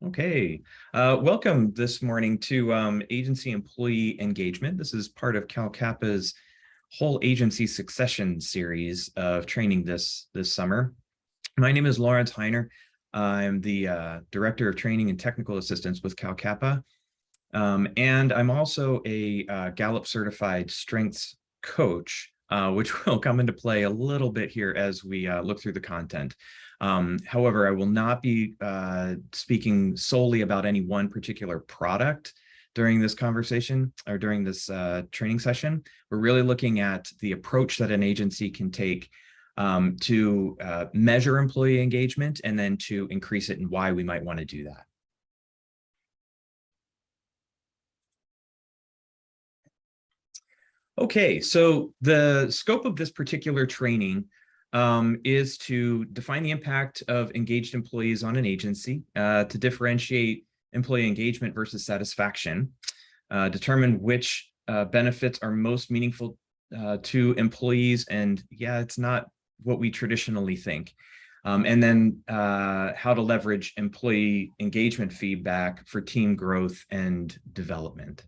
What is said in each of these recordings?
Okay, welcome this morning to Agency Employee Engagement. This is part of CalCAPA's whole agency succession series of training this summer. My name is Lawrence Heiner. I'm the Director of Training and Technical Assistance with CalCAPA. And I'm also a Gallup certified strengths coach, which will come into play a little bit here as we look through the content. However, I will not be speaking solely about any one particular product during this conversation or during this training session. We're really looking at the approach that an agency can take to measure employee engagement and then to increase it and why we might want to do that. Okay, so the scope of this particular training is to define the impact of engaged employees on an agency, to differentiate employee engagement versus satisfaction, determine which benefits are most meaningful to employees, and yeah, it's not what we traditionally think. And then how to leverage employee engagement feedback for team growth and development.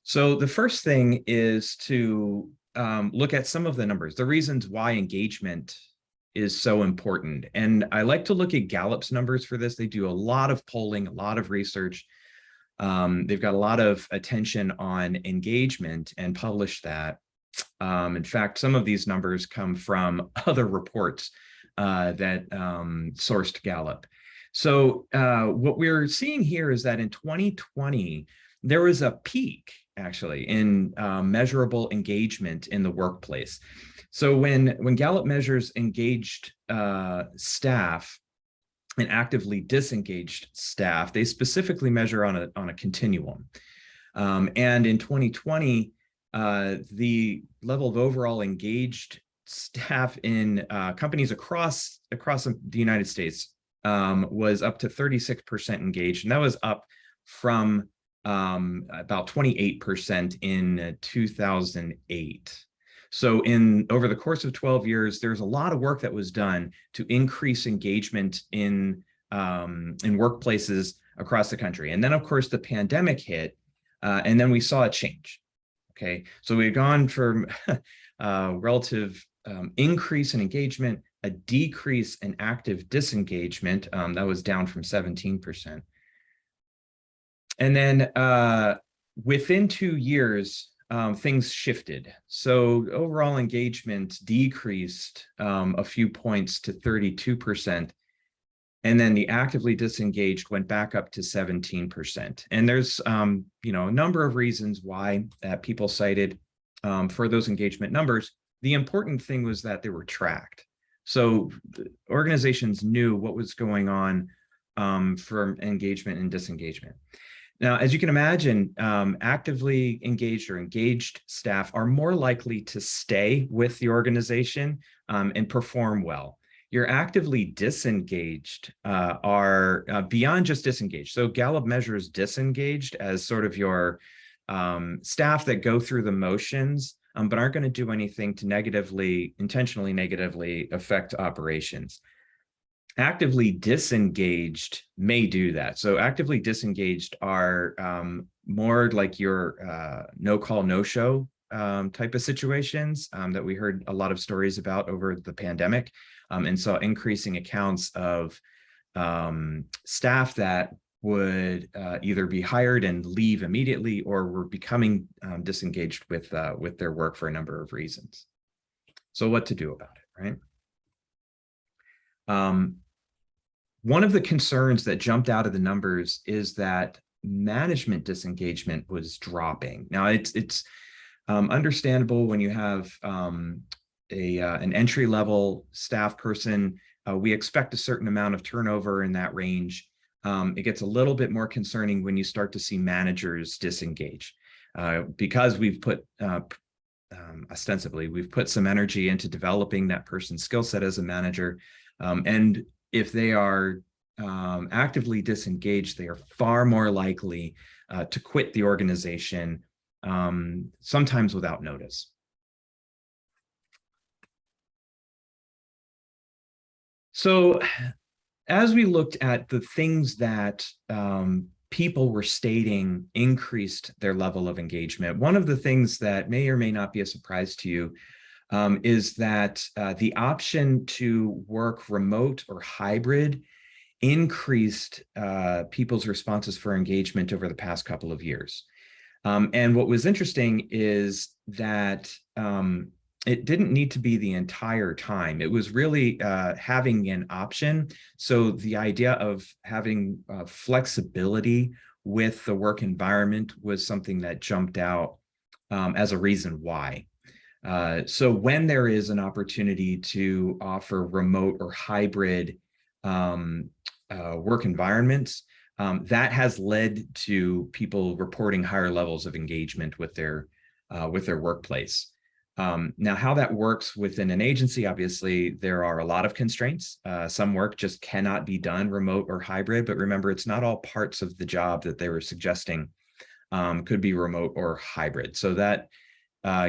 So the first thing is to look at some of the numbers, the reasons why engagement is so important. And I like to look at Gallup's numbers for this. They do a lot of polling, a lot of research. They've got a lot of attention on engagement and publish that. In fact, some of these numbers come from other reports that sourced Gallup. So what we're seeing here is that in 2020, there was a peak actually in measurable engagement in the workplace. So when Gallup measures engaged staff and actively disengaged staff, they specifically measure on a continuum. And in 2020, the level of overall engaged staff in companies across the United States was up to 36% engaged, and that was up from about 28% in 2008. So over the course of 12 years, there's a lot of work that was done to increase engagement in workplaces across the country. And then, of course, the pandemic hit, and then we saw a change. Okay, so we've gone from relative increase in engagement, a decrease in active disengagement, that was down from 17%. And then within 2 years, things shifted. So overall engagement decreased a few points to 32%. And then the actively disengaged went back up to 17%. And there's a number of reasons why people cited for those engagement numbers. The important thing was that they were tracked. So organizations knew what was going on for engagement and disengagement. Now, as you can imagine, actively engaged or engaged staff are more likely to stay with the organization and perform well. Your actively disengaged are beyond just disengaged. So Gallup measures disengaged as sort of your staff that go through the motions, but aren't going to do anything to intentionally negatively affect operations. Actively disengaged may do that. So actively disengaged are more like your no call, no show type of situations that we heard a lot of stories about over the pandemic, and saw increasing accounts of staff that would either be hired and leave immediately or were becoming disengaged with their work for a number of reasons. So what to do about it, right? One of the concerns that jumped out of the numbers is that management disengagement was dropping. Now, it's understandable when you have an entry-level staff person. We expect a certain amount of turnover in that range. It gets a little bit more concerning when you start to see managers disengage, because we've put ostensibly, we've put some energy into developing that person's skill set as a manager, and if they are actively disengaged, they are far more likely to quit the organization, sometimes without notice. So as we looked at the things that people were stating increased their level of engagement, one of the things that may or may not be a surprise to you is that the option to work remote or hybrid increased people's responses for engagement over the past couple of years. And what was interesting is that it didn't need to be the entire time. It was really having an option. So the idea of having flexibility with the work environment was something that jumped out as a reason why. So when there is an opportunity to offer remote or hybrid work environments, that has led to people reporting higher levels of engagement with their workplace. Now, how that works within an agency, obviously, there are a lot of constraints. Some work just cannot be done remote or hybrid, but remember, it's not all parts of the job that they were suggesting could be remote or hybrid. So that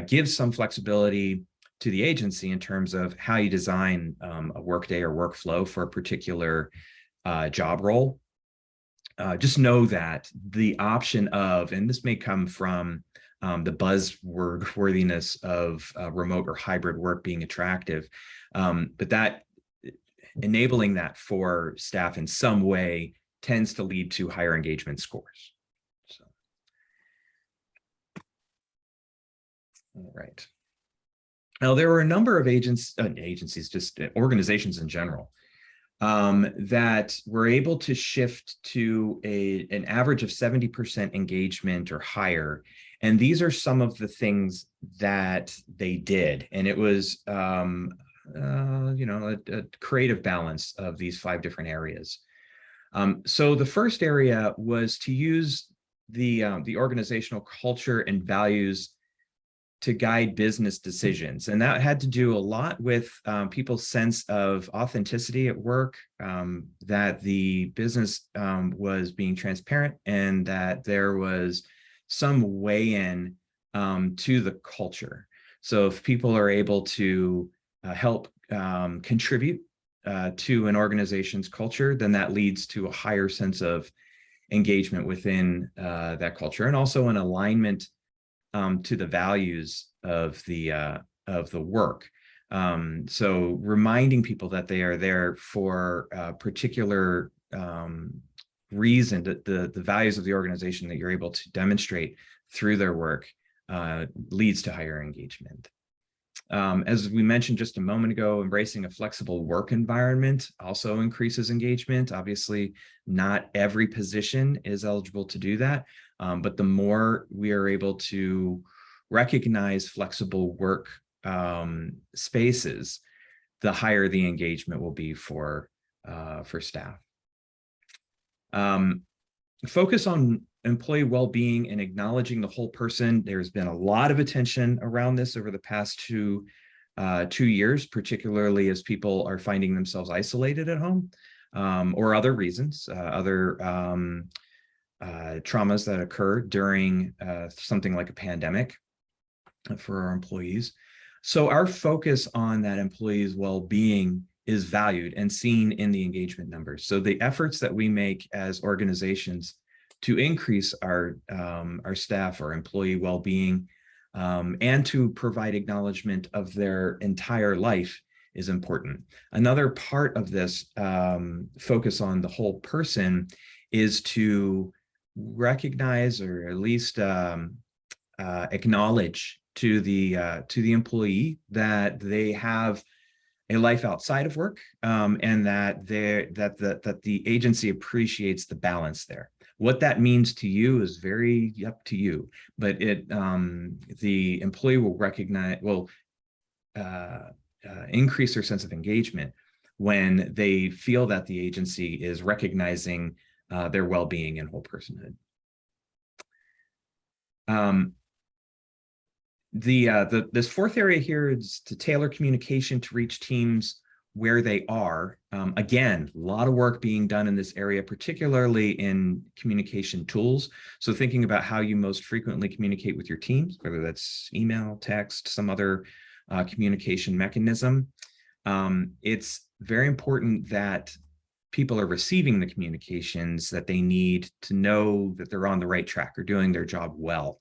gives some flexibility to the agency in terms of how you design a workday or workflow for a particular job role. Just know that the option of, and this may come from the buzzword worthiness of remote or hybrid work being attractive, but that enabling that for staff in some way tends to lead to higher engagement scores. So, all right. Now, there were a number of agencies, just organizations in general, that were able to shift to an average of 70% engagement or higher. And these are some of the things that they did. And it was, a creative balance of these 5 different areas. So the first area was to use the organizational culture and values to guide business decisions. And that had to do a lot with people's sense of authenticity at work, that the business was being transparent, and that there was some weigh-in to the culture. So if people are able to help contribute to an organization's culture, then that leads to a higher sense of engagement within that culture, and also an alignment to the values of the work. So reminding people that they are there for a particular reason, that the values of the organization that you're able to demonstrate through their work leads to higher engagement. As we mentioned just a moment ago, embracing a flexible work environment also increases engagement. Obviously, not every position is eligible to do that, but the more we are able to recognize flexible work spaces, the higher the engagement will be for staff. Focus on employee well-being and acknowledging the whole person. There's been a lot of attention around this over the past 2 years, particularly as people are finding themselves isolated at home, or other reasons, other traumas that occur during something like a pandemic for our employees. So our focus on that employee's well-being is valued and seen in the engagement numbers. So the efforts that we make as organizations to increase our staff, our employee well-being, and to provide acknowledgement of their entire life is important. Another part of this focus on the whole person is to recognize, or at least acknowledge to the employee that they have a life outside of work, and that the agency appreciates the balance there. What that means to you is very up to you, but the employee will increase their sense of engagement when they feel that the agency is recognizing their well-being and whole personhood. This fourth area here is to tailor communication to reach teams where they are. Again, a lot of work being done in this area, particularly in communication tools. So thinking about how you most frequently communicate with your teams, whether that's email, text, some other communication mechanism. It's very important that people are receiving the communications that they need to know that they're on the right track or doing their job well.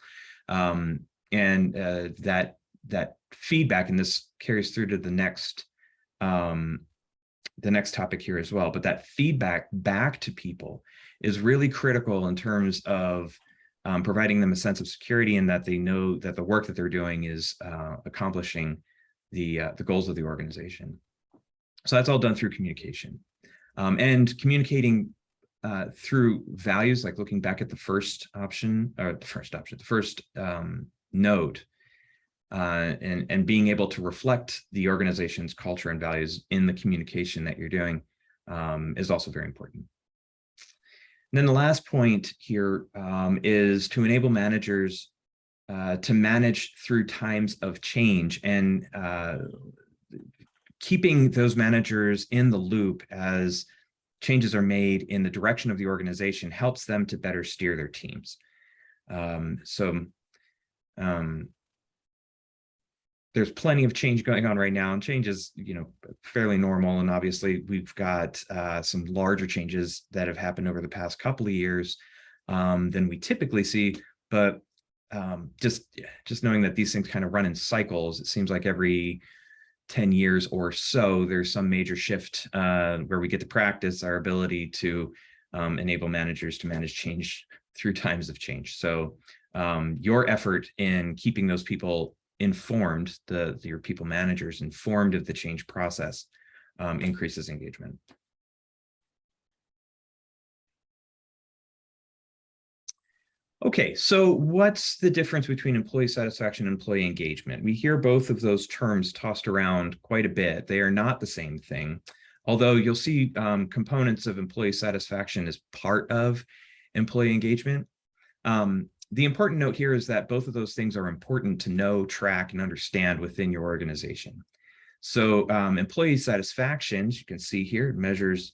That feedback, and this carries through to the next topic here as well, but that feedback back to people is really critical in terms of providing them a sense of security and that they know that the work that they're doing is accomplishing the goals of the organization. So that's all done through communication. And communicating through values, like looking back at the first note, and being able to reflect the organization's culture and values in the communication that you're doing is also very important. And then the last point here is to enable managers to manage through times of change, and keeping those managers in the loop as changes are made in the direction of the organization helps them to better steer their teams. There's plenty of change going on right now, and change is, fairly normal. And obviously we've got some larger changes that have happened over the past couple of years than we typically see. But just knowing that these things kind of run in cycles, it seems like every 10 years or so, there's some major shift where we get to practice our ability to enable managers to manage change through times of change. So your effort in keeping those people informed, your people managers informed of the change process, increases engagement. Okay, so what's the difference between employee satisfaction and employee engagement? We hear both of those terms tossed around quite a bit. They are not the same thing, although you'll see components of employee satisfaction as part of employee engagement. The important note here is that both of those things are important to know, track, and understand within your organization. So employee satisfaction, as you can see here, measures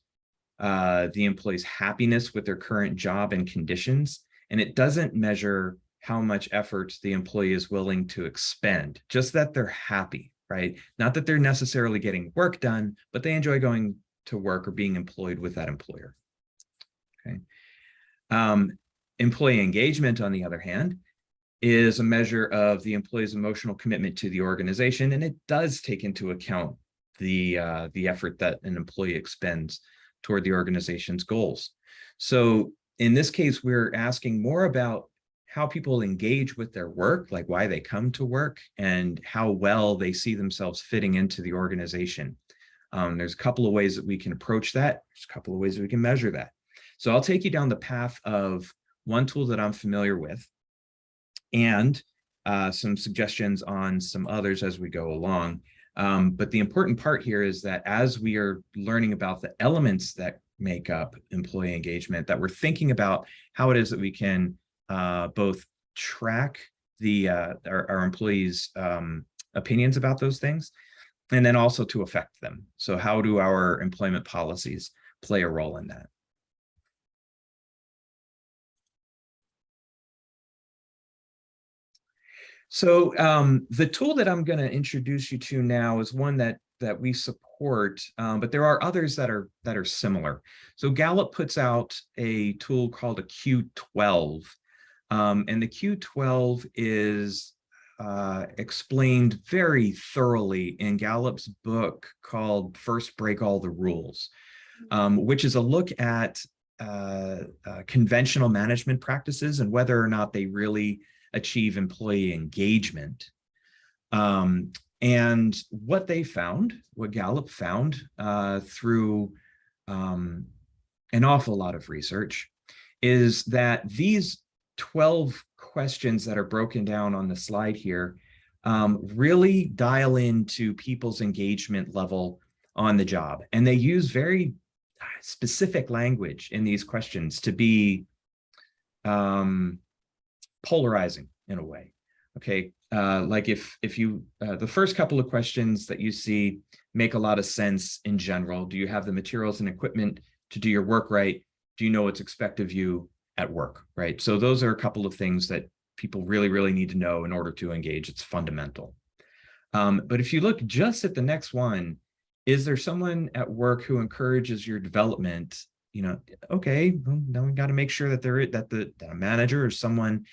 the employee's happiness with their current job and conditions. And it doesn't measure how much effort the employee is willing to expend, just that they're happy, right? Not that they're necessarily getting work done, but they enjoy going to work or being employed with that employer. Okay. Employee engagement, on the other hand, is a measure of the employee's emotional commitment to the organization, and it does take into account the effort that an employee expends toward the organization's goals. So in this case, we're asking more about how people engage with their work, like why they come to work and how well they see themselves fitting into the organization. There's a couple of ways that we can approach that. There's a couple of ways that we can measure that. So I'll take you down the path of one tool that I'm familiar with and some suggestions on some others as we go along. But the important part here is that as we are learning about the elements that make up employee engagement, that we're thinking about how it is that we can both track our employees' opinions about those things, and then also to affect them. So how do our employment policies play a role in that? So the tool that I'm going to introduce you to now is one that we support, but there are others that are similar. So Gallup puts out a tool called a Q12, and the Q12 is explained very thoroughly in Gallup's book called First Break All the Rules, which is a look at conventional management practices and whether or not they really achieve employee engagement. And what they found, what Gallup found through an awful lot of research, is that these 12 questions that are broken down on the slide here really dial into people's engagement level on the job. And they use very specific language in these questions to be polarizing in a way. Okay, like if you the first couple of questions that you see make a lot of sense in general. Do you have the materials and equipment to do your work right? Do you know what's expected of you at work, right? So those are a couple of things that people really need to know in order to engage. It's fundamental. But if you look just at the next one, Is there someone at work who encourages your development? Okay, well, now we got to make sure that that a manager or someone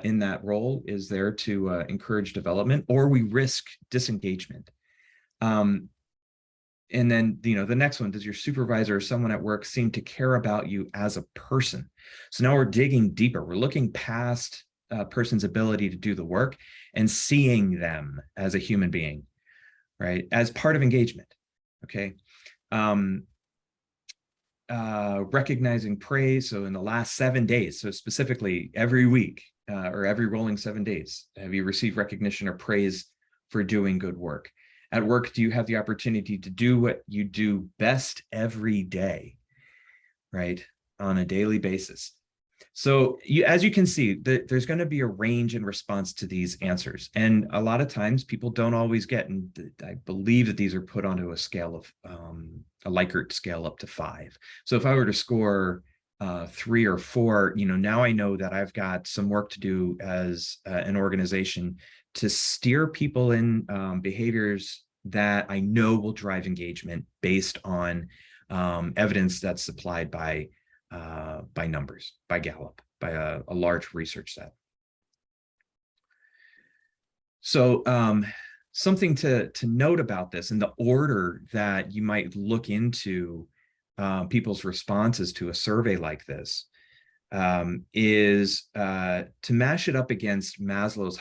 in that role is there to encourage development, or we risk disengagement. And then, the next one, does your supervisor or someone at work seem to care about you as a person? So now we're digging deeper. We're looking past a person's ability to do the work and seeing them as a human being, right? As part of engagement, okay? Recognizing praise. So in the last 7 days, so specifically every week or every rolling 7 days, have you received recognition or praise for doing good work? At work, do you have the opportunity to do what you do best every day, right? On a daily basis. So as you can see, there's going to be a range in response to these answers. And a lot of times people don't always get, and I believe that these are put onto a scale of a Likert scale up to 5. So if I were to score 3 or 4, now I know that I've got some work to do as an organization to steer people in behaviors that I know will drive engagement based on evidence that's supplied by numbers, by Gallup, by a large research set. So something to note about this, and the order that you might look into people's responses to a survey like this is to mash it up against Maslow's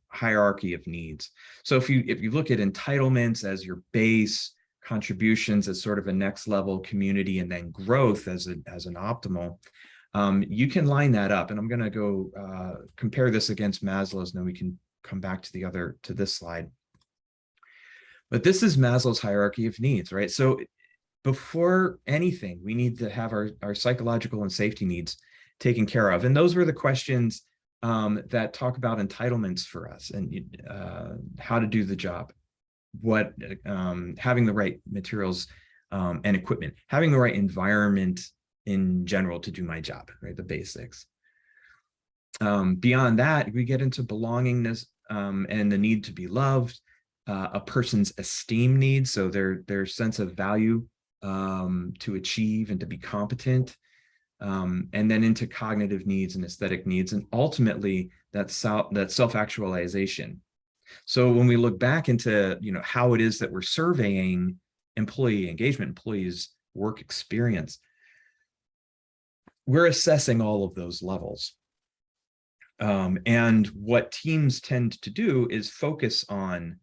hierarchy of needs. So if you look at entitlements as your base, contributions as sort of a next level, community, and then growth as an optimal, you can line that up. And I'm going to go compare this against Maslow's, and then we can come back to this slide. But this is Maslow's hierarchy of needs, right? So before anything, we need to have our psychological and safety needs taken care of. And those were the questions that talk about entitlements for us, and how to do the job, what having the right materials and equipment, having the right environment in general to do my job, right? The basics. Beyond that, we get into belongingness and the need to be loved, a person's esteem needs, so their sense of value to achieve and to be competent, and then into cognitive needs and aesthetic needs, and ultimately that self-actualization. So when we look back into how it is that we're surveying employee engagement, employees' work experience, we're assessing all of those levels. And what teams tend to do is focus on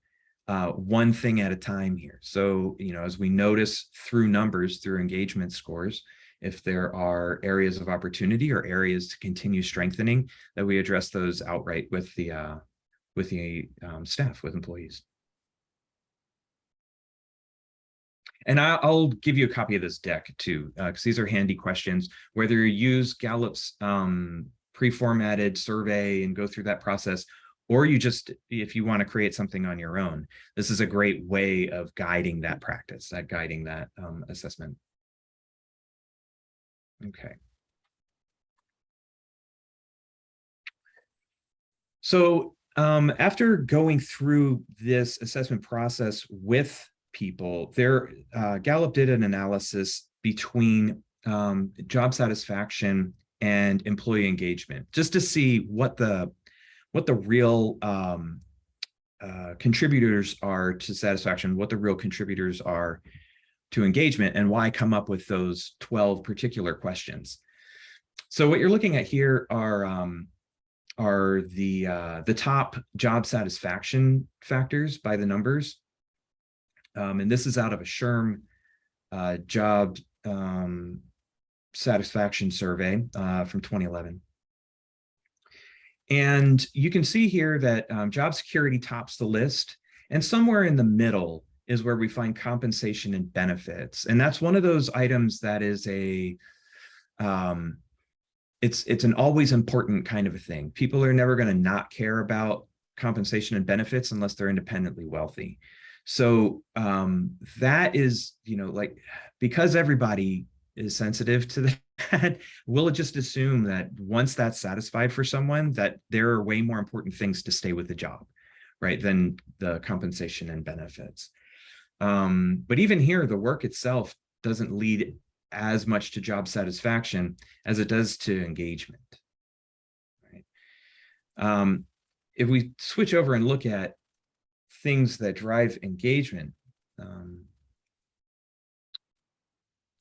one thing at a time here. So, as we notice through numbers, through engagement scores, if there are areas of opportunity or areas to continue strengthening, that we address those outright with the staff, with employees. And I'll give you a copy of this deck too, because these are handy questions. Whether you use Gallup's pre-formatted survey and go through that process, or you just, if you want to create something on your own, this is a great way of guiding that practice, guiding that assessment. Okay. So after going through this assessment process with people, Gallup did an analysis between job satisfaction and employee engagement, just to see what the real contributors are to satisfaction, what the real contributors are to engagement, and why come up with those 12 particular questions. So what you're looking at here are the top job satisfaction factors by the numbers. And this is out of a SHRM job satisfaction survey from 2011. And you can see here that job security tops the list, and somewhere in the middle is where we find compensation and benefits. And that's one of those items that is it's an always important kind of a thing. People are never going to not care about compensation and benefits unless they're independently wealthy. So that is, because everybody is sensitive to that, we'll just assume that once that's satisfied for someone, that there are way more important things to stay with the job, right, than the compensation and benefits. But even here, the work itself doesn't lead as much to job satisfaction as it does to engagement. Right? If we switch over and look at things that drive engagement,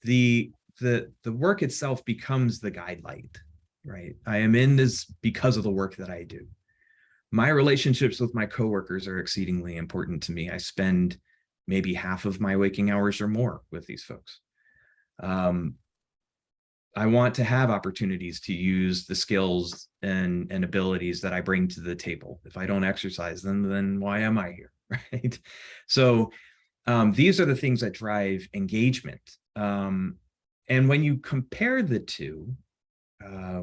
the work itself becomes the guidelight, right? I am in this because of the work that I do. My relationships with my coworkers are exceedingly important to me. I spend maybe half of my waking hours or more with these folks. I want to have opportunities to use the skills and abilities that I bring to the table. If I don't exercise them, then why am I here, right? So these are the things that drive engagement. And when you compare the two,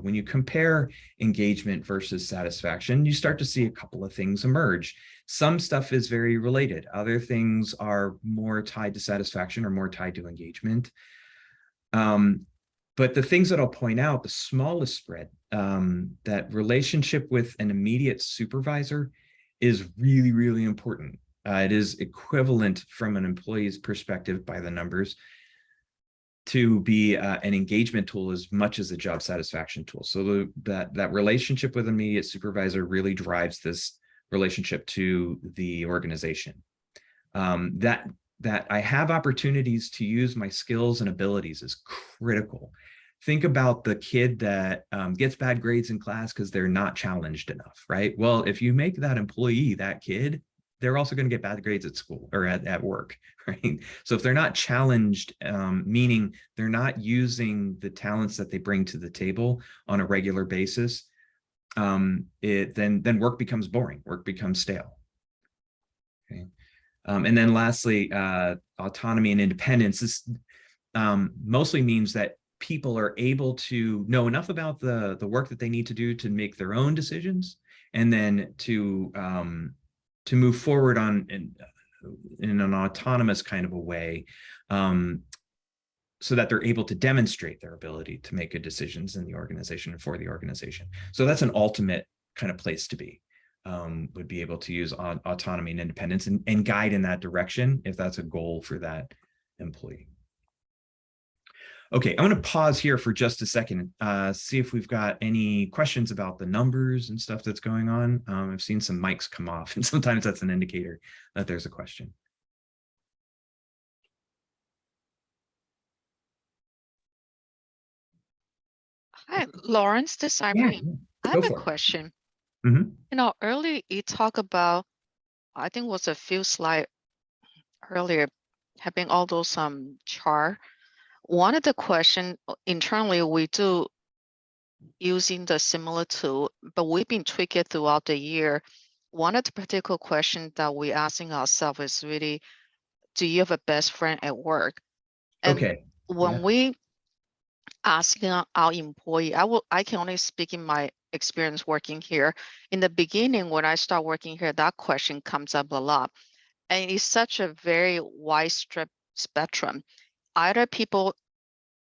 when you compare engagement versus satisfaction, you start to see a couple of things emerge. Some stuff is very related. Other things are more tied to satisfaction or more tied to engagement. But the things that I'll point out, the smallest spread, that relationship with an immediate supervisor is really, really important. It is equivalent from an employee's perspective by the numbers to be an engagement tool as much as a job satisfaction tool. So that relationship with an immediate supervisor really drives this relationship to the organization. That I have opportunities to use my skills and abilities is critical. Think about the kid that gets bad grades in class because they're not challenged enough, right? Well, if you make that employee, that kid, they're also going to get bad grades at school or at work, right? So if they're not challenged, meaning they're not using the talents that they bring to the table on a regular basis, then work becomes boring, work becomes stale. Okay. And then lastly, autonomy and independence. This mostly means that people are able to know enough about the work that they need to do to make their own decisions, and then to move forward in an autonomous kind of a way, so that they're able to demonstrate their ability to make good decisions in the organization and for the organization. So that's an ultimate kind of place to be. Would be able to use autonomy and independence and guide in that direction if that's a goal for that employee. Okay, I'm going to pause here for just a second, see if we've got any questions about the numbers and stuff that's going on. I've seen some mics come off, and sometimes that's an indicator that there's a question. Hi, Lawrence, this is Irene. I have a question. Earlier you talked about, I think it was a few slides earlier, having all those chart. One of the question internally we do using the similar tool, but we've been tweaking throughout the year. One of the particular questions that we're asking ourselves is really, do you have a best friend at work? And when we asking our employee, I can only speak in my experience working here. In the beginning, when I start working here, that question comes up a lot. And it's such a very wide spectrum. Either people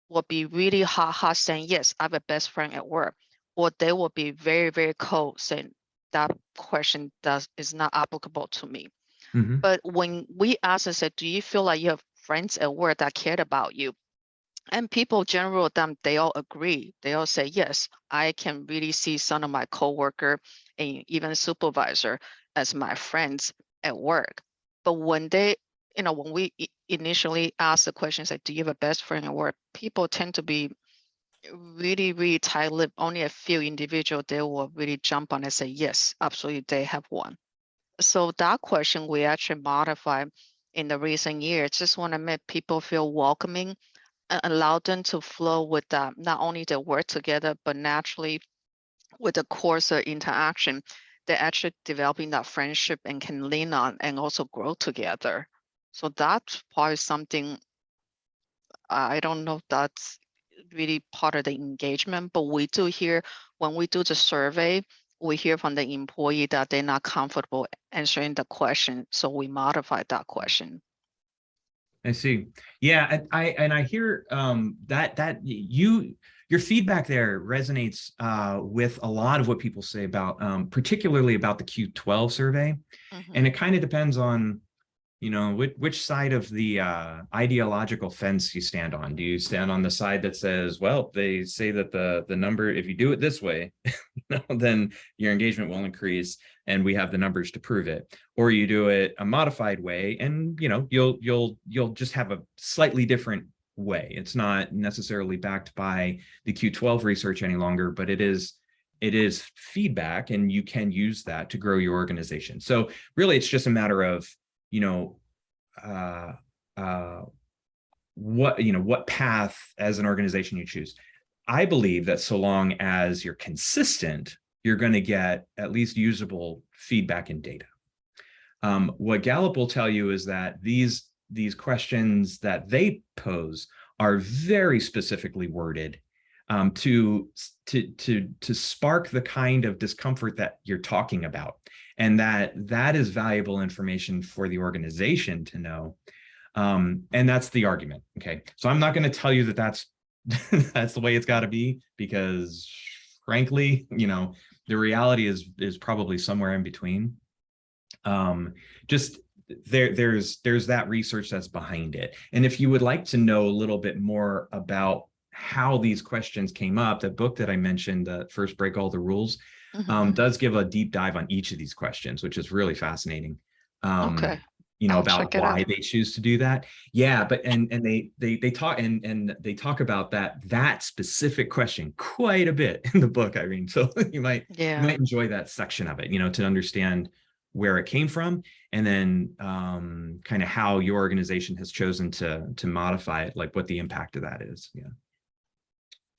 will be really hot saying, yes, I have a best friend at work, or they will be very, very cold saying that question is not applicable to me. But when we ask and say, do you feel like you have friends at work that care about you? And people, general them, they all agree. They all say, yes, I can really see some of my coworker and even supervisor as my friends at work. But when they, when we initially ask the question, say, do you have a best friend at work? People tend to be really, really tight-lipped. Only a few individuals, they will really jump on and say, yes, absolutely, they have one. So that question we actually modified in the recent years. Just want to make people feel welcoming, allow them to flow with that, not only the work together, but naturally with the course of interaction, they're actually developing that friendship and can lean on and also grow together. So that's probably something, I don't know if that's really part of the engagement, but we do hear when we do the survey, we hear from the employee that they're not comfortable answering the question. So we modify that question. I see. Yeah, I hear that your feedback there resonates with a lot of what people say about, particularly about the Q12 survey, and it kind of depends on, which side of the ideological fence you stand on. Do you stand on the side that says, well, they say that the number, if you do it this way, then your engagement will increase, and we have the numbers to prove it? Or you do it a modified way, and you'll just have a slightly different way. It's not necessarily backed by the Q12 research any longer, but it is feedback, and you can use that to grow your organization. So really, it's just a matter of what path as an organization you choose. I believe that so long as you're consistent, you're going to get at least usable feedback and data. What Gallup will tell you is that these questions that they pose are very specifically worded to spark the kind of discomfort that you're talking about, and that is valuable information for the organization to know. And that's the argument. Okay, so I'm not going to tell you that that's the way it's got to be, because frankly, the reality is probably somewhere in between. Just there's that research that's behind it. And if you would like to know a little bit more about how these questions came up, the book that I mentioned, First Break All the Rules, does give a deep dive on each of these questions, which is really fascinating. Okay. About why they choose to do that. Yeah, but and they talk and they talk about that specific question quite a bit in the book, Irene. So you might enjoy that section of it, to understand where it came from, and then kind of how your organization has chosen to modify it, like what the impact of that is.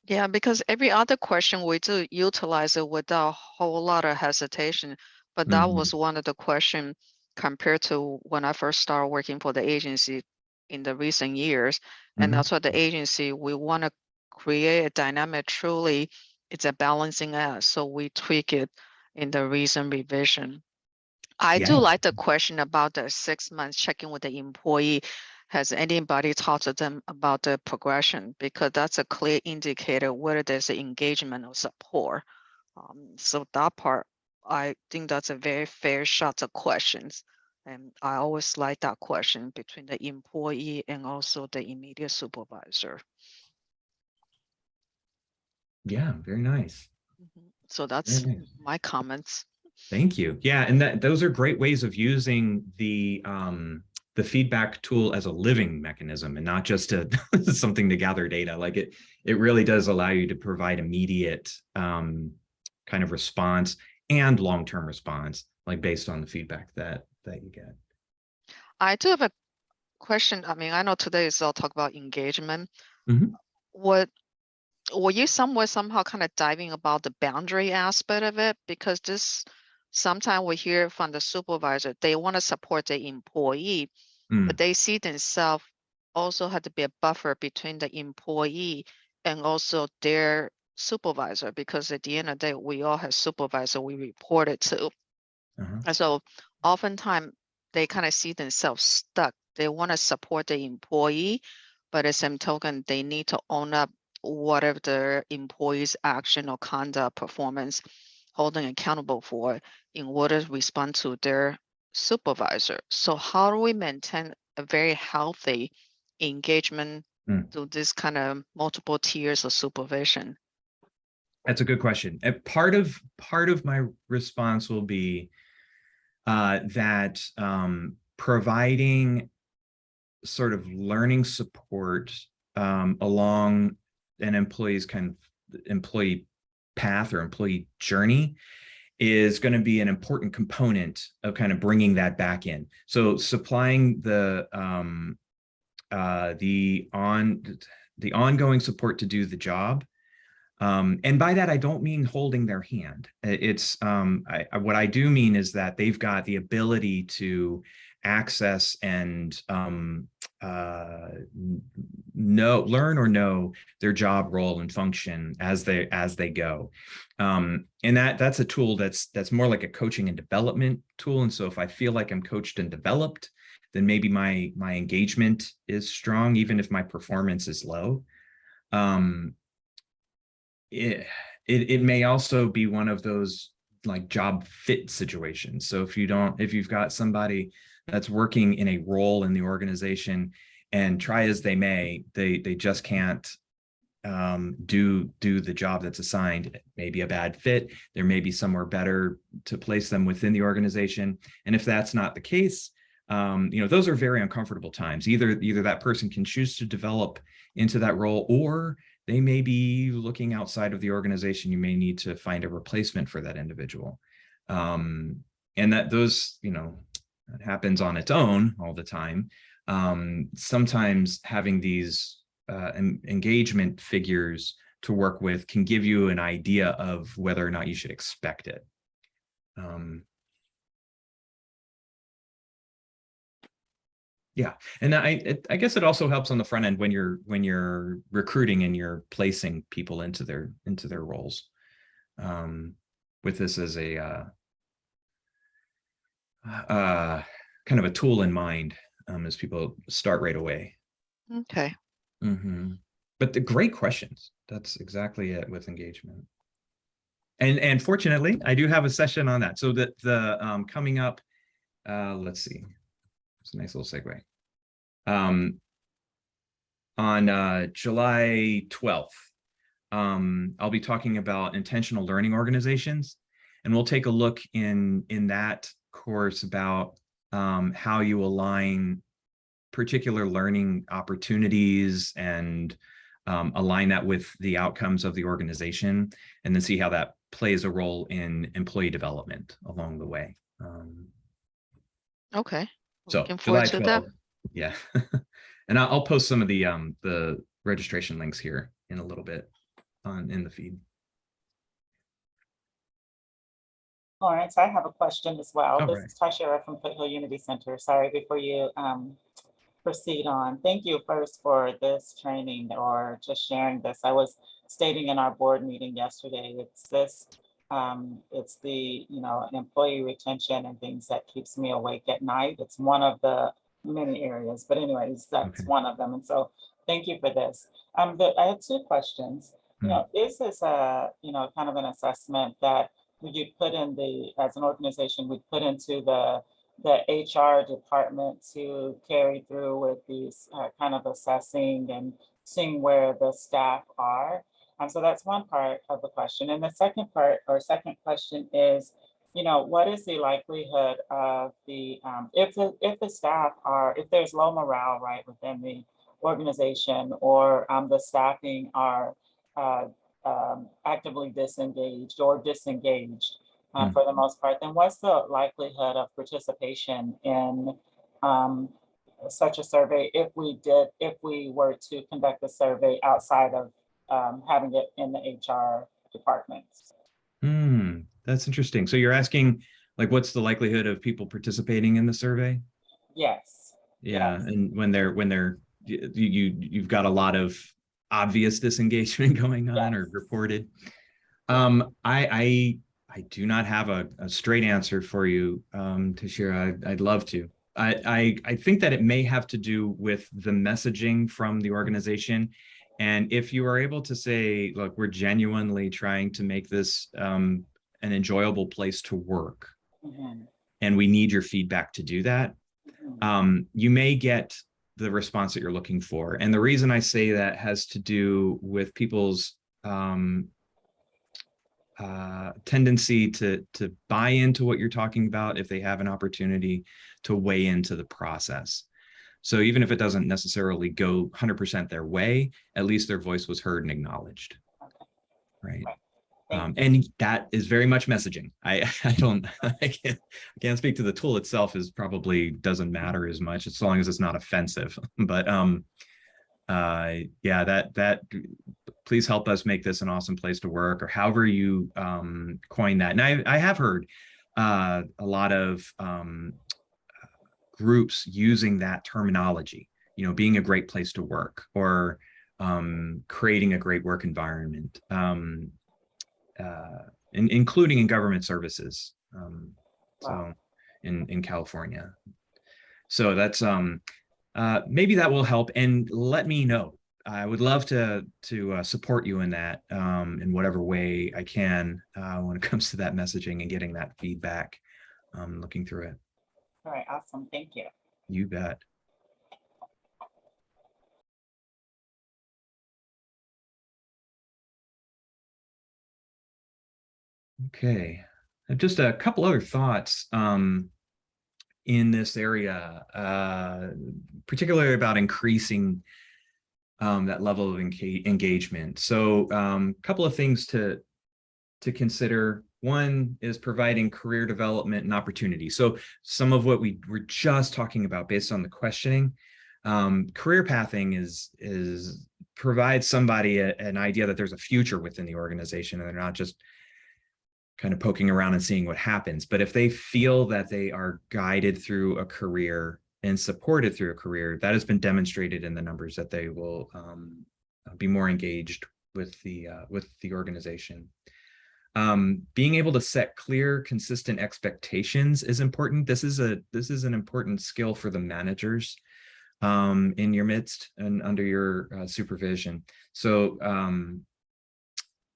Yeah, because every other question we do utilize it without a whole lot of hesitation. But that was one of the questions compared to when I first started working for the agency in the recent years. And that's what the agency, we want to create a dynamic, truly, it's a balancing act. So we tweak it in the recent revision. I do like the question about the 6 months checking with the employee. Has anybody talked to them about the progression? Because that's a clear indicator whether there's an engagement or support. So that part, I think that's a very fair shot of questions. And I always like that question between the employee and also the immediate supervisor. Yeah, very nice. So that's my comments. Thank you. Yeah, and those are great ways of using the feedback tool as a living mechanism, and not just something to gather data. Like it really does allow you to provide immediate kind of response and long-term response, like based on the feedback that you get. I do have a question. I mean, I know today is all talk about engagement. Were you somehow kind of diving about the boundary aspect of it? Because this sometimes we hear from the supervisor, they want to support the employee, but they see themselves also had to be a buffer between the employee and also their supervisor, because at the end of the day, we all have supervisor we report it to. And so oftentimes they kind of see themselves stuck. They want to support the employee, but at the same token, they need to own up whatever the employee's action or conduct performance holding accountable for in order to respond to their supervisor. So how do we maintain a very healthy engagement through this kind of multiple tiers of supervision? That's a good question. And part of my response will be that providing sort of learning support along an employee's kind of employee path or employee journey is going to be an important component of kind of bringing that back in. So supplying the ongoing support to do the job. And by that, I don't mean holding their hand. It's what I do mean is that they've got the ability to access and learn or know their job role and function as they go. And that's a tool that's more like a coaching and development tool. And so if I feel like I'm coached and developed, then maybe my engagement is strong, even if my performance is low. It may also be one of those like job fit situations. So if you've got somebody that's working in a role in the organization, and try as they may, they just can't do the job that's assigned. It may be a bad fit. There may be somewhere better to place them within the organization. And if that's not the case, those are very uncomfortable times. Either that person can choose to develop into that role, or they may be looking outside of the organization. You may need to find a replacement for that individual. And that that happens on its own all the time. Sometimes having these engagement figures to work with can give you an idea of whether or not you should expect it. Yeah, and I guess it also helps on the front end when you're recruiting and you're placing people into their roles. With this as a kind of a tool in mind, as people start right away. Okay. But the great questions. That's exactly it with engagement. And fortunately, I do have a session on that. So that the coming up, let's see. It's a nice little segue. On July 12th, I'll be talking about intentional learning organizations, and we'll take a look in that course about how you align particular learning opportunities and align that with the outcomes of the organization, and then see how that plays a role in employee development along the way. Okay. So looking forward to that. Yeah. And I'll post some of the registration links here in a little bit in the feed. Lawrence, I have a question as well. All This right. is Tashira from Foothill Unity Center. Sorry, before you proceed on. Thank you first for this training or just sharing this. I was stating in our board meeting yesterday, it's this, it's the, employee retention and things that keeps me awake at night. It's one of the many areas, but anyways, that's Okay. one of them. And so thank you for this. But I have two questions. Is this a, kind of an assessment that you put in as an organization, we put into the HR department to carry through with these kind of assessing and seeing where the staff are? So that's one part of the question. And the second part or second question is, what is the likelihood of the, if the staff if there's low morale, right, within the organization, or the staffing are actively disengaged or disengaged for the most part, then what's the likelihood of participation in such a survey if we were to conduct a survey outside of having it in the HR departments? That's interesting. So you're asking, like, what's the likelihood of people participating in the survey? Yes. Yeah, yes. And when you've got a lot of obvious disengagement going on, yes, or reported. I do not have a straight answer for you, Tashira. I'd love to. I think that it may have to do with the messaging from the organization. And if you are able to say, look, we're genuinely trying to make this an enjoyable place to work, and we need your feedback to do that, you may get the response that you're looking for. And the reason I say that has to do with people's tendency to buy into what you're talking about if they have an opportunity to weigh into the process. So even if it doesn't necessarily go 100% their way, at least their voice was heard and acknowledged. Right. And that is very much messaging. I can't speak to the tool itself. Is probably doesn't matter as much as long as it's not offensive. But yeah, that please help us make this an awesome place to work, or however you coin that. And I have heard a lot of groups using that terminology, being a great place to work, or creating a great work environment, including in government services. So in California. So that's maybe that will help, and let me know. I would love to support you in that in whatever way I can when it comes to that messaging and getting that feedback, looking through it. All right, awesome. Thank you. You bet. Okay, just a couple other thoughts in this area, particularly about increasing that level of engagement. So a couple of things to consider. One is providing career development and opportunity. So some of what we were just talking about based on the questioning, career pathing is provides somebody an idea that there's a future within the organization and they're not just kind of poking around and seeing what happens. But if they feel that they are guided through a career and supported through a career, that has been demonstrated in the numbers that they will be more engaged with the organization. Being able to set clear, consistent expectations is important. This is an important skill for the managers in your midst and under your supervision. So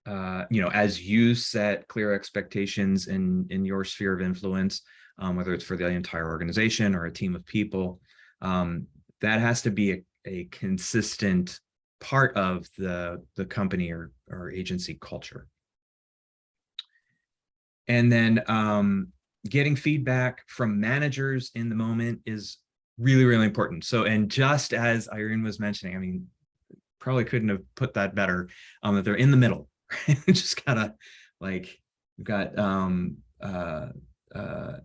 as you set clear expectations in your sphere of influence, whether it's for the entire organization or a team of people, that has to be a consistent part of the company or agency culture. And then getting feedback from managers in the moment is really, really important. So, and just as Irene was mentioning, I mean, probably couldn't have put that better, that they're in the middle. Just gotta, like, we've got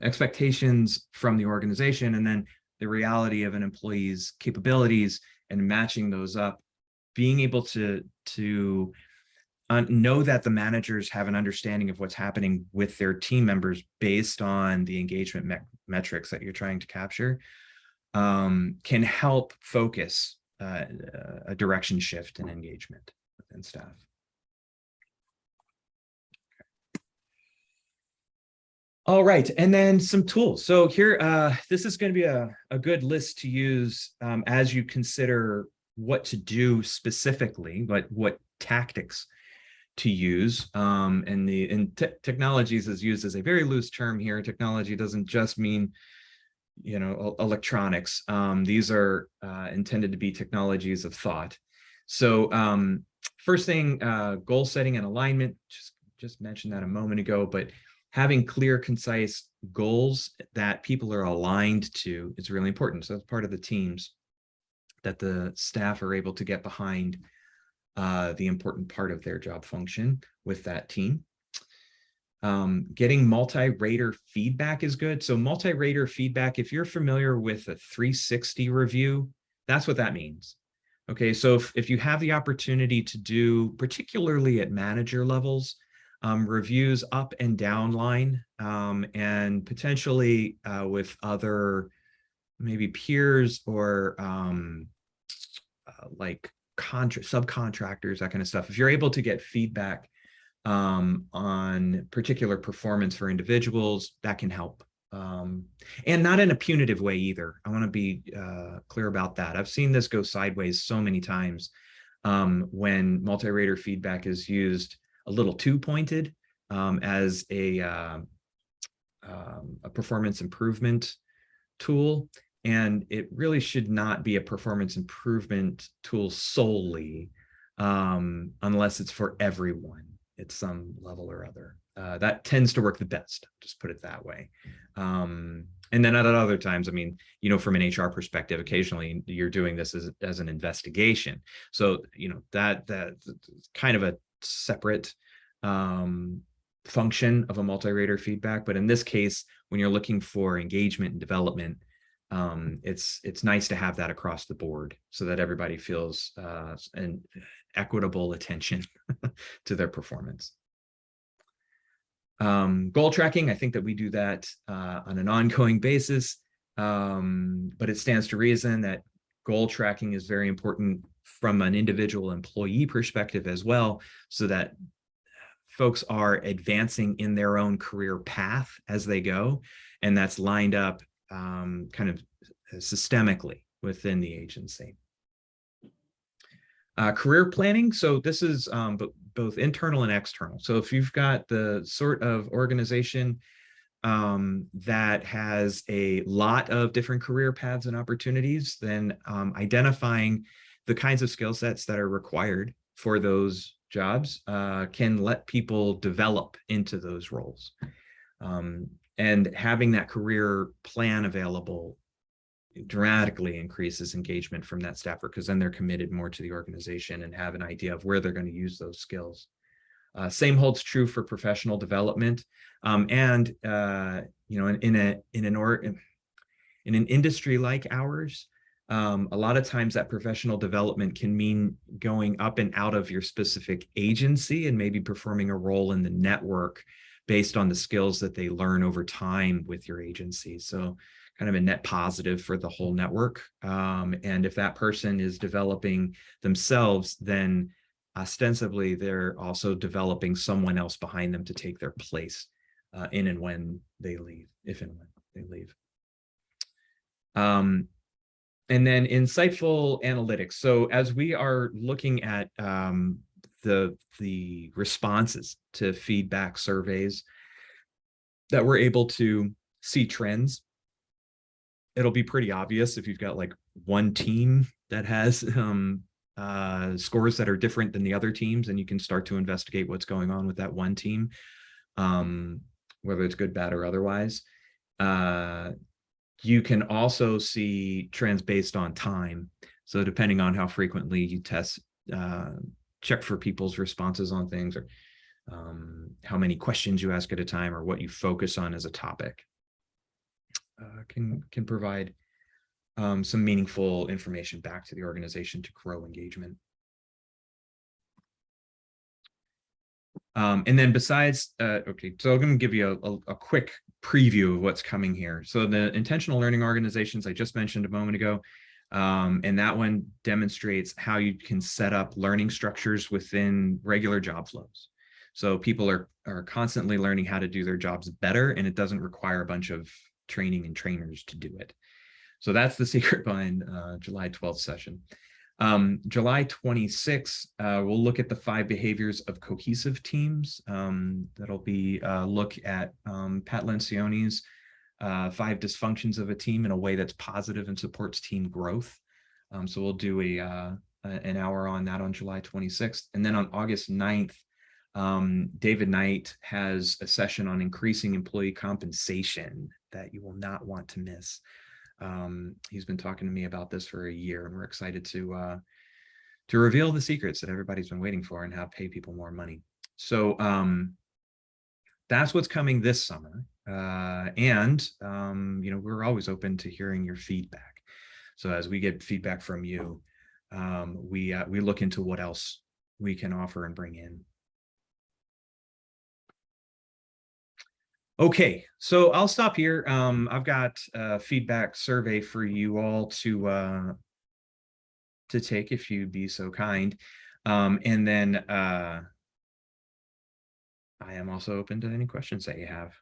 expectations from the organization and then the reality of an employee's capabilities and matching those up, being able to know that the managers have an understanding of what's happening with their team members based on the engagement metrics that you're trying to capture, can help focus a direction shift in engagement within staff. All right, and then some tools. So here, this is going to be a good list to use as you consider what to do specifically, but what tactics to use. And technologies is used as a very loose term here. Technology doesn't just mean, electronics. These are intended to be technologies of thought. So first thing, goal setting and alignment. Just mentioned that a moment ago, but having clear, concise goals that people are aligned to is really important. So that's part of the teams that the staff are able to get behind the important part of their job function with that team. Getting multi-rater feedback is good. So multi-rater feedback, if you're familiar with a 360 review, that's what that means. Okay, so if you have the opportunity to do, particularly at manager levels, reviews up and down line, and potentially with other maybe peers or like subcontractors, that kind of stuff. If you're able to get feedback on particular performance for individuals, that can help. And not in a punitive way either. I want to be clear about that. I've seen this go sideways so many times when multi-rater feedback is used a little too pointed as a performance improvement tool. And it really should not be a performance improvement tool solely, unless it's for everyone at some level or other. That tends to work the best, just put it that way. And then at other times, I mean, from an HR perspective, occasionally you're doing this as an investigation. So, that's kind of a separate function of a multi-rater feedback. But in this case, when you're looking for engagement and development, it's nice to have that across the board so that everybody feels an equitable attention to their performance. Goal tracking, I think that we do that on an ongoing basis, but it stands to reason that goal tracking is very important from an individual employee perspective as well, so that folks are advancing in their own career path as they go, and that's lined up kind of systemically within the agency. Career planning. So this is both internal and external. So if you've got the sort of organization that has a lot of different career paths and opportunities, then identifying the kinds of skill sets that are required for those jobs can let people develop into those roles. And having that career plan available dramatically increases engagement from that staffer, because then they're committed more to the organization and have an idea of where they're going to use those skills. Same holds true for professional development. And you know, in an industry like ours, a lot of times that professional development can mean going up and out of your specific agency and maybe performing a role in the network based on the skills that they learn over time with your agency. So kind of a net positive for the whole network. And if that person is developing themselves, then ostensibly they're also developing someone else behind them to take their place in and when they leave, if and when they leave. And then insightful analytics. So as we are looking at the responses to feedback surveys, that we're able to see trends, it'll be pretty obvious if you've got like one team that has scores that are different than the other teams, and you can start to investigate what's going on with that one team, whether it's good, bad, or otherwise. You can also see trends based on time. So depending on how frequently you test, check for people's responses on things, or how many questions you ask at a time, or what you focus on as a topic, can provide some meaningful information back to the organization to grow engagement. And then besides, okay, so I'm going to give you a quick preview of what's coming here. So the intentional learning organizations I just mentioned a moment ago, and that one demonstrates how you can set up learning structures within regular job flows. So people are constantly learning how to do their jobs better, and it doesn't require a bunch of training and trainers to do it. So that's the secret behind July 12th session. July 26th, we'll look at the 5 behaviors of cohesive teams. That'll be a look at Pat Lencioni's 5 dysfunctions of a team in a way that's positive and supports team growth. So we'll do an hour on that on July 26th. And then on August 9th, David Knight has a session on increasing employee compensation that you will not want to miss. He's been talking to me about this for a year, and we're excited to reveal the secrets that everybody's been waiting for and how to pay people more money. So that's what's coming this summer. And you know, we're always open to hearing your feedback. So as we get feedback from you, we look into what else we can offer and bring in. Okay, so I'll stop here. I've got a feedback survey for you all to take, if you'd be so kind. And then I am also open to any questions that you have.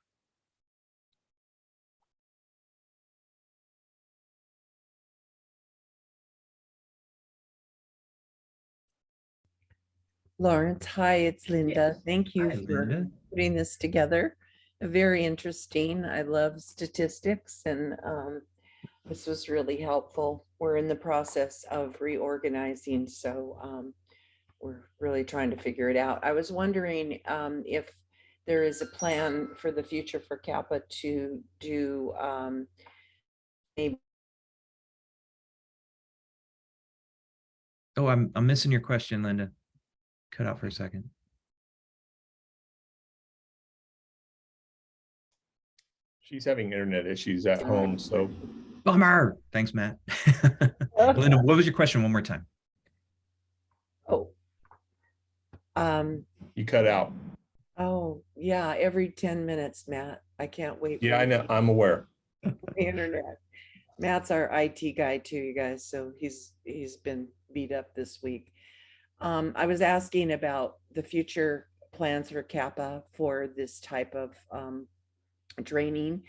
Lawrence, hi, it's Linda. Thank you Hi, for Linda. putting this together. Very interesting. I love statistics, and this was really helpful. We're in the process of reorganizing, so we're really trying to figure it out. I was wondering if there is a plan for the future for CAPA to do maybe. Oh, I'm missing your question, Linda. Cut out for a second. She's having internet issues at home, so. Bummer. Thanks, Matt. Linda, what was your question one more time? Oh. You cut out. Oh, yeah, every 10 minutes, Matt. I can't wait. Yeah, I know. I'm aware. The internet. Matt's our IT guy too, you guys. So he's been beat up this week. I was asking about the future plans for CAPA for this type of training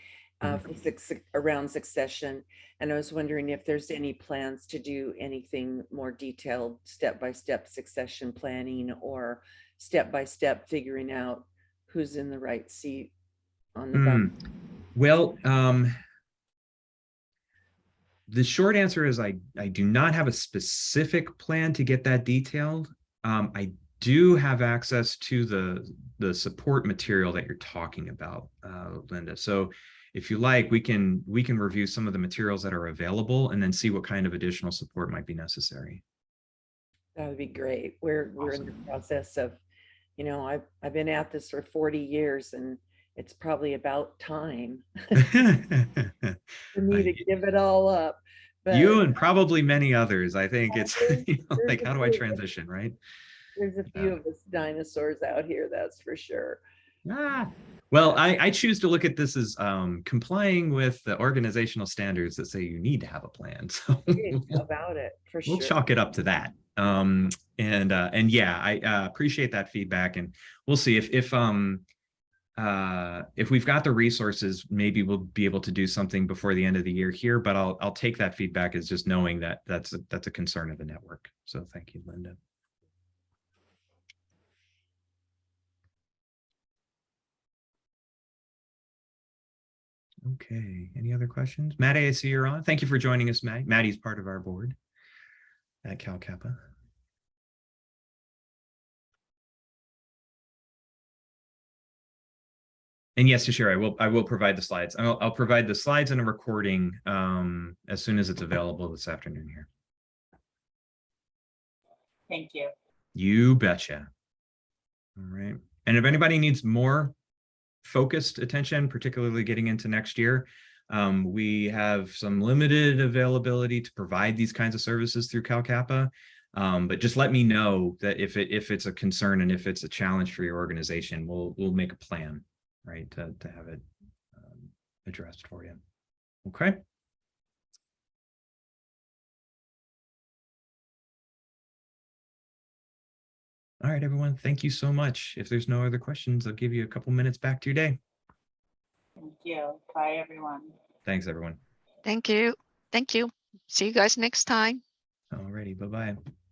around succession. And I was wondering if there's any plans to do anything more detailed step-by-step succession planning, or step-by-step figuring out who's in the right seat on the bump? Well, the short answer is I do not have a specific plan to get that detailed. I do have access to the support material that you're talking about, Linda. So if you like, we can review some of the materials that are available and then see what kind of additional support might be necessary. That would be great. We're in the process of, you know, I've been at this for 40 years, and it's probably about time for me to give it all up. But you and probably many others. I think it's like, there's how do I transition, right? There's a few of us dinosaurs out here, that's for sure. Well, I choose to look at this as complying with the organizational standards that say you need to have a plan. So about it, for sure. We'll chalk it up to that. And yeah, I appreciate that feedback, and we'll see if we've got the resources, maybe we'll be able to do something before the end of the year here, but I'll take that feedback as just knowing that that's a concern of the network. So thank you, Linda. Okay, any other questions? Maddie, I see you're on. Thank you for joining us, Maddie. Maddie's part of our board at Cal Kappa. And yes, Tashira, I will provide the slides. I'll provide the slides and a recording as soon as it's available this afternoon here. Thank you. You betcha. All right. And if anybody needs more focused attention, particularly getting into next year, we have some limited availability to provide these kinds of services through Cal Kappa. But just let me know that if it's a concern and if it's a challenge for your organization, we'll make a plan, right, to have it addressed for you. Okay. All right, everyone. Thank you so much. If there's no other questions, I'll give you a couple minutes back to your day. Thank you. Bye, everyone. Thanks, everyone. Thank you. Thank you. See you guys next time. All righty. Bye-bye.